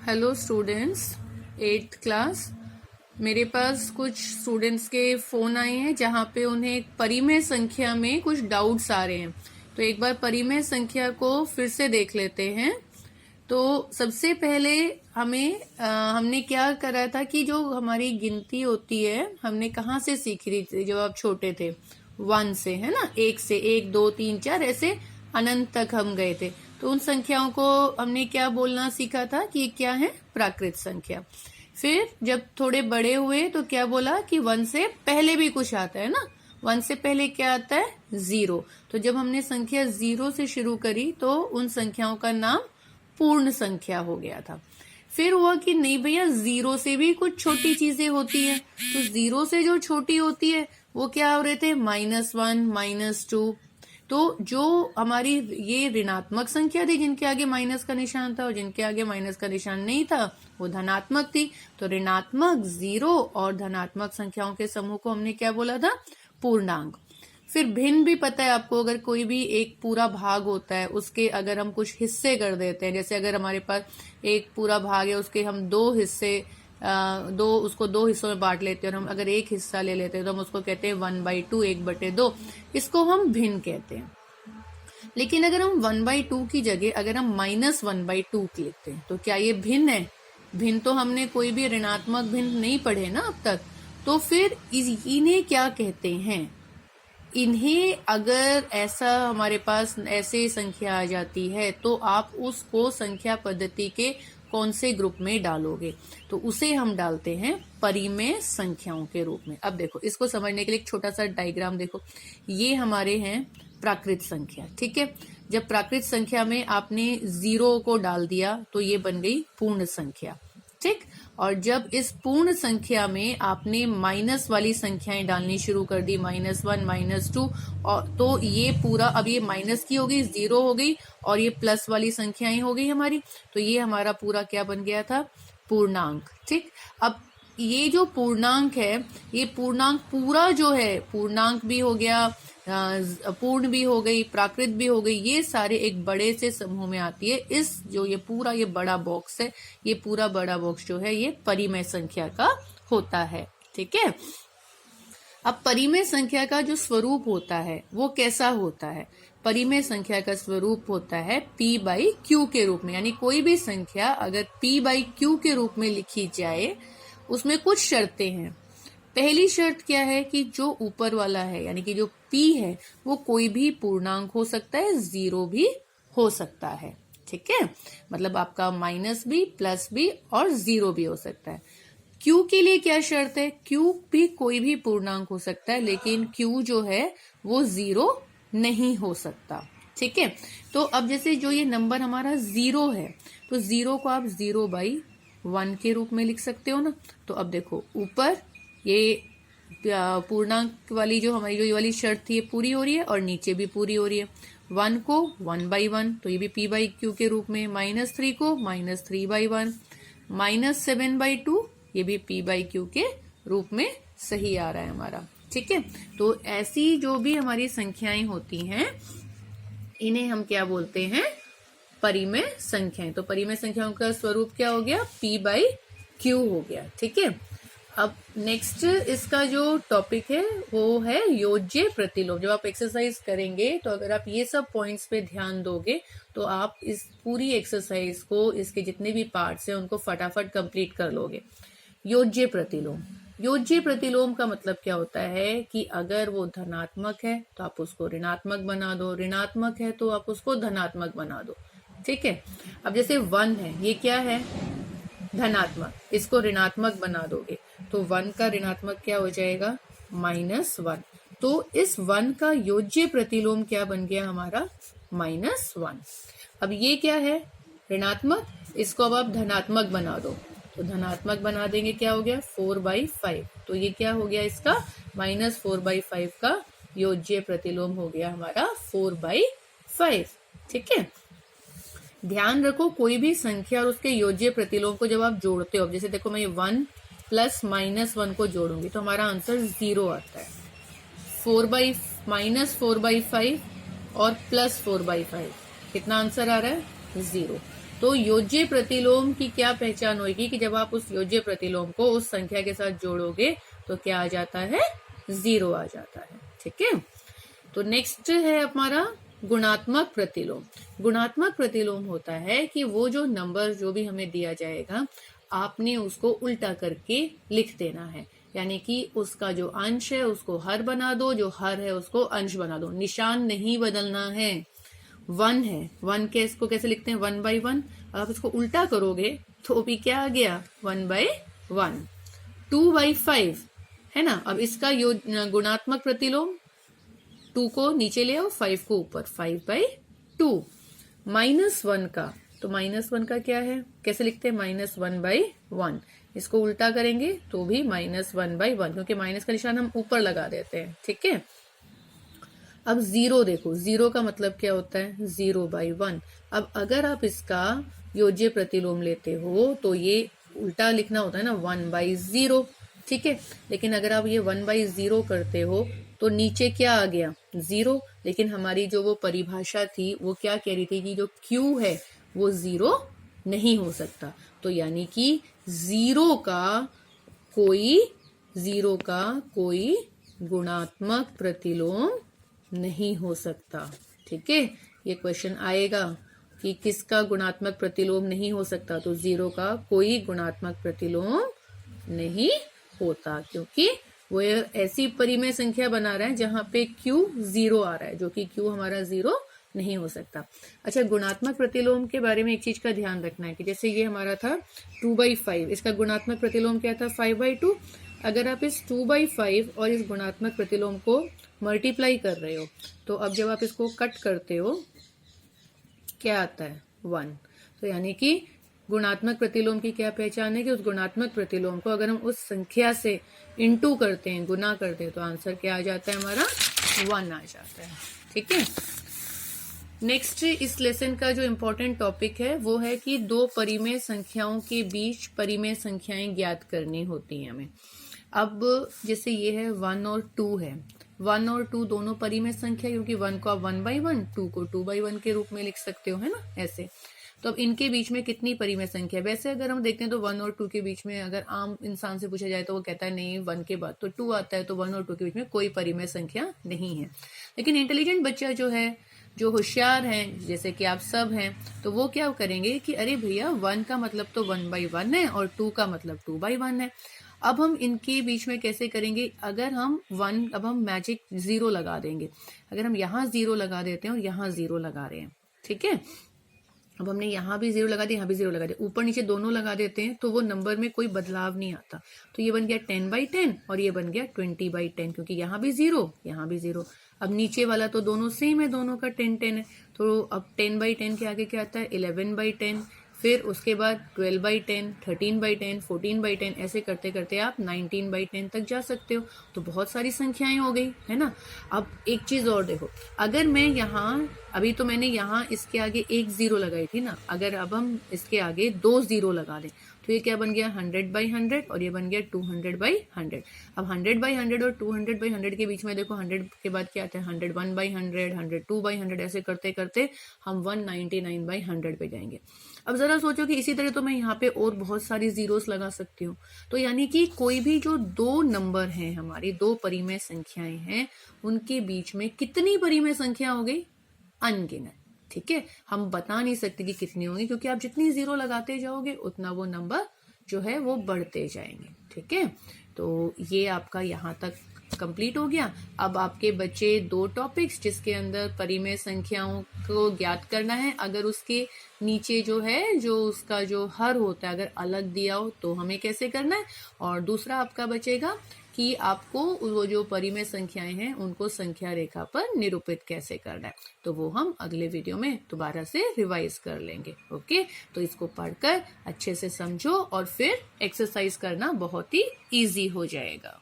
Hello students, 8th class. मेरे पास कुछ students के फ़ोन आए हैं जहाँ पे उन्हें एक परिमेय संख्या में कुछ डाउट्स आ रहे हैं। तो एक बार परिमेय संख्या को फिर से देख लेते हैं। तो सबसे पहले हमने क्या करा था कि जो हमारी गिनती होती है हमने कहाँ से सीखी थी जब आप छोटे थे? 1 से, है ना। 1 से 1 2 3 4 ऐसे अनंत तक हम गए थे। तो उन संख्याओं को हमने क्या बोलना सीखा था कि क्या है? प्राकृत संख्या। फिर जब थोड़े बड़े हुए तो क्या बोला कि 1 से पहले भी कुछ आता है ना। 1 से पहले क्या आता है? 0। तो जब हमने संख्या 0 से शुरू करी तो उन संख्याओं का नाम पूर्ण संख्या हो गया था। फिर हुआ कि नहीं भैया, 0 से भी कुछ छोटी चीजें होती हैं। तो 0 से जो छोटी होती है वो क्या हो रहे थे? -1, -2। तो जो हमारी ये ऋणात्मक संख्या थी जिनके आगे माइनस का निशान था और जिनके आगे माइनस का निशान नहीं था वो धनात्मक थी। तो ऋणात्मक, 0 और धनात्मक संख्याओं के समूह को हमने क्या बोला था? पूर्णांक। फिर भिन्न भी पता है आपको, अगर कोई भी एक पूरा भाग होता है उसके अगर हम कुछ हिस्से कर देते हैं, जैसे अगर हमारे पास एक पूरा भाग है उसके हम उसको दो हिस्सों में बांट लेते हैं और हम अगर एक हिस्सा ले लेते हैं तो हम उसको कहते हैं 1/2, 1/2। इसको हम भिन्न कहते हैं। लेकिन अगर हम 1/2 की जगह अगर हम -1/2 लिखते हैं तो क्या ये भिन्न है? भिन्न तो हमने कोई भी ऋणात्मक भिन्न नहीं पढ़े ना अब तक। तो फिर इन्हें क्या कहते हैं? इन्हें अगर ऐसा हमारे पास ऐसे संख्या आ जाती है तो आप उसको संख्या पद्धति के कौन से ग्रुप में डालोगे? तो उसे हम डालते हैं परिमेय संख्याओं के रूप में। अब देखो, इसको समझने के लिए एक छोटा सा डायग्राम देखो। ये हमारे हैं प्राकृत संख्या, ठीक है। जब प्राकृत संख्या में आपने 0 को डाल दिया तो ये बन गई पूर्ण संख्या, ठीक। और जब इस पूर्ण संख्या में आपने माइनस वाली संख्याएं डालनी शुरू कर दी, -1, -2, और तो ये पूरा अब ये माइनस की हो गई, 0 हो गई, और ये प्लस वाली संख्याएं हो गई हमारी। तो ये हमारा पूरा क्या बन गया था? पूर्णांक, ठीक। अब ये जो पूर्णांक है, ये पूर्णांक पूरा जो है, पूर्णांक भी हो गया, पूर्ण भी हो गई, प्राकृत भी हो गई, ये सारे एक बड़े से समूह में आती है। ये पूरा ये बड़ा बॉक्स है, ये पूरा बड़ा बॉक्स जो है ये परिमेय संख्या का होता है, ठीक है। अब परिमेय संख्या का जो स्वरूप होता है वो कैसा होता है? परिमेय संख्या का स्वरूप होता है p/q के रूप में। यानी कोई भी संख्या अगर p/q के रूप में लिखी जाए उसमें कुछ शर्तें हैं। पहली शर्त क्या है कि जो ऊपर वाला है यानी कि जो p है वो कोई भी पूर्णांक हो सकता है, 0 भी हो सकता है, ठीक है। मतलब आपका माइनस भी, प्लस भी और 0 भी हो सकता है। q के लिए क्या शर्त है? q भी कोई भी पूर्णांक हो सकता है लेकिन q जो है वो 0 नहीं हो सकता, ठीक है। तो अब जैसे जो ये नंबर हमारा 0 है तो 0 को आप 0/1 के रूप में लिख सकते हो ना। तो अब देखो, ऊपर ये पूर्णांक वाली जो हमारी जो ये वाली शर्त थी ये पूरी हो रही है और नीचे भी पूरी हो रही है। 1 को 1/1 तो ये भी p/q के रूप में, -3 को -3/1, -7/2 ये भी p/q के रूप में सही आ रहा है हमारा, ठीक है। तो ऐसी जो भी हमारी संख्याएं होती हैं इन्हें हम क्या बोलते हैं? परिमेय संख्याएं। तो परिमेय संख्याओं का स्वरूप क्या हो गया? p/q हो गया, ठीक है। अब नेक्स्ट इसका जो टॉपिक है वो है योज्य प्रतिलोम। जब आप एक्सरसाइज करेंगे तो अगर आप ये सब पॉइंट्स पे ध्यान दोगे तो आप इस पूरी एक्सरसाइज को, इसके जितने भी पार्ट्स हैं उनको फटाफट कंप्लीट कर लोगे। योज्य प्रतिलोम। योज्य प्रतिलोम का मतलब क्या होता है कि अगर वो धनात्मक है तो आप उसको ऋणात्मक बना दो, ऋणात्मक है तो आप उसको धनात्मक बना दो, ठीक है। अब जैसे 1 है, ये क्या है? धनात्मक, इसको ऋणात्मक बना दोगे तो 1 का ऋणात्मक क्या हो जाएगा? -1। तो इस 1 का योज्य प्रतिलोम क्या बन गया हमारा? -1। अब ये क्या है? ऋणात्मक, इसको अब आप धनात्मक बना दो तो धनात्मक बना देंगे, क्या हो गया? 4/5। तो ये क्या हो गया? इसका -4/5 का योज्य प्रतिलोम हो गया हमारा 4/5, ठीक है। ध्यान रखो, कोई भी संख्या और उसके योज्य प्रतिलोम को जब आप जोड़ते हो, जैसे देखो मैं 1 प्लस -1 को जोड़ूंगी तो हमारा आंसर 0 आता है। -4/5 और +4/5 कितना आंसर आ रहा है? 0। तो योज्य प्रतिलोम की क्या पहचान होगी कि जब आप उस योज्य प्रतिलोम को उस संख्या के साथ जोड़ोगे तो क्या आ जाता है, 0 आ जाता है। ठीक है, तो नेक्स्ट है हमारा गुणात्मक प्रतिलोम। गुणात्मक प्रतिलोम होता है कि वो जो नंबर जो भी हमें दिया जाएगा आपने उसको उल्टा करके लिख देना है, यानी कि उसका जो अंश है उसको हर बना दो, जो हर है उसको अंश बना दो, निशान नहीं बदलना है। 1 है, 1 के इसको कैसे लिखते हैं, 1/1। आप इसको उल्टा करोगे तो भी क्या आ गया, 1/1। 2/5 है ना। अब इसका गुणात्मक प्रतिलोम, 2 को नीचे ले आओ, 5 को ऊपर, 5/2। -1 का, तो -1 का क्या है, कैसे लिखते हैं, -1/1। इसको उल्टा करेंगे तो भी -1/1, क्योंकि माइनस का निशान हम ऊपर लगा देते हैं। ठीक है, अब 0 देखो, 0 का मतलब क्या होता है, 0/1। अब अगर आप इसका योज्य प्रतिलोम लेते हो तो ये उल्टा लिखना होता है ना, 1/0। ठीक है, लेकिन अगर आप ये 1/0 करते हो तो नीचे क्या आ गया, 0। लेकिन हमारी जो वो परिभाषा थी वो क्या कह रही थी कि जो Q है वो 0 नहीं हो सकता। तो यानी कि 0 का कोई गुणात्मक प्रतिलोम नहीं हो सकता। ठीक है, ये क्वेश्चन आएगा कि किसका गुणात्मक प्रतिलोम नहीं हो सकता, तो 0 का कोई गुणात्मक प्रतिलोम नहीं होता, क्योंकि वो ऐसी परिमेय संख्या बना रहा है जहां पे Q 0 आ रहा है, जो कि Q हमारा 0 नहीं हो सकता। अच्छा, गुणात्मक प्रतिलोम के बारे में एक चीज का ध्यान रखना है कि जैसे ये हमारा था 2/5, इसका गुणात्मक प्रतिलोम क्या था, 5/2। अगर आप इस 2/5 और इस गुणात्मक प्रतिलोम को मल्टीप्लाई कर रहे हो तो अब जब आप इसको कट करते हो क्या आता है, 1। तो यानी कि गुणात्मक प्रतिलोम की क्या पहचान है कि उस गुणात्मक प्रतिलोम को अगर हम उस संख्या से इंटू करते हैं, गुना करते हैं, तो आंसर क्या आ जाता है हमारा, 1 आ जाता है। ठीक है, नेक्स्ट इस लेसन का जो इम्पोर्टेंट टॉपिक है वो है कि दो परिमेय संख्याओं के बीच परिमेय संख्याएं ज्ञात करनी होती हैं हमें। अब जैसे ये है 1 और 2 है, 1 और 2 दोनों परिमेय संख्या, क्योंकि 1 को आप 1/1, 2 को 2/1 के रूप में लिख सकते हो, है ना, ऐसे। तो अब इनके बीच में कितनी परिमेय संख्या, वैसे अगर हम देखते हैं तो 1 और 2 के बीच में अगर आम इंसान से पूछा जाए तो वो कहता है नहीं, 1 के बाद तो 2 आता है, तो 1 और 2 के बीच में कोई परिमेय संख्या नहीं है। लेकिन इंटेलिजेंट बच्चा जो है, जो होशियार हैं, जैसे कि आप सब हैं, तो वो क्या करेंगे कि अरे भैया 1 का मतलब तो 1/1 है और 2 का मतलब 2/1 है। अब हम इनके बीच में कैसे करेंगे, अगर हम 1, अब हम मैजिक 0 लगा देंगे। अगर हम यहाँ 0 लगा देते हैं और यहाँ 0 लगा रहे हैं, ठीक है, अब हमने यहाँ भी 0 लगा दिया, यहाँ भी 0 लगा दिया, ऊपर नीचे दोनों लगा देते हैं तो वो नंबर में कोई बदलाव नहीं आता। तो ये बन गया 10/10 और ये बन गया 20/10, क्योंकि यहाँ भी 0, यहाँ भी 0। अब नीचे वाला तो दोनों सेम है, दोनों का 10/10 है, तो अब 10/10 के आगे क्या आता है, 11/10, फिर उसके बाद 12/10, 13/10, 14/10, ऐसे करते करते आप 19/10 तक जा सकते हो। तो बहुत सारी संख्याएं हो गई, है ना। अब एक चीज और देखो, अगर मैं यहाँ, अभी तो मैंने यहाँ इसके आगे 1 0 लगाई थी ना, अगर अब हम इसके आगे 2 0 लगा दें तो ये क्या बन गया, 100/100 और ये बन गया 200/100। अब 100/100 और 200/100 के बीच में देखो 100 के बाद क्या आता है, 101/100, 102/100, ऐसे करते करते हम 199/100 पे जाएंगे। अब जरा सोचो कि इसी तरह तो मैं यहाँ पे और बहुत सारी जीरोस लगा सकती हूँ। तो यानी कि कोई भी जो दो नंबर हैं, हमारी दो परिमेय संख्याएं हैं, उनके बीच में कितनी परिमेय संख्या हो गई, अनगिनत। ठीक है, हम बता नहीं सकते कि कितनी होंगी, क्योंकि आप जितनी 0 लगाते जाओगे उतना वो नंबर जो है वो बढ़ते जाएंगे। ठीक है, तो ये आपका यहाँ तक कंप्लीट हो गया। अब आपके बचे 2 टॉपिक्स जिसके अंदर परिमेय संख्याओं को ज्ञात करना है। अगर उसके नीचे जो है, जो उसका जो हर होता है, अगर अलग दिया हो तो हमें कैसे करना है, और दूसरा आपका बचेगा कि आपको वो जो परिमेय संख्याएं हैं उनको संख्या रेखा पर निरूपित कैसे करना है। तो वो हम अगले वीडियो में दोबारा से रिवाइज कर लेंगे। ओके, तो इसको पढ़कर अच्छे से समझो और फिर एक्सरसाइज करना बहुत ही इजी हो जाएगा।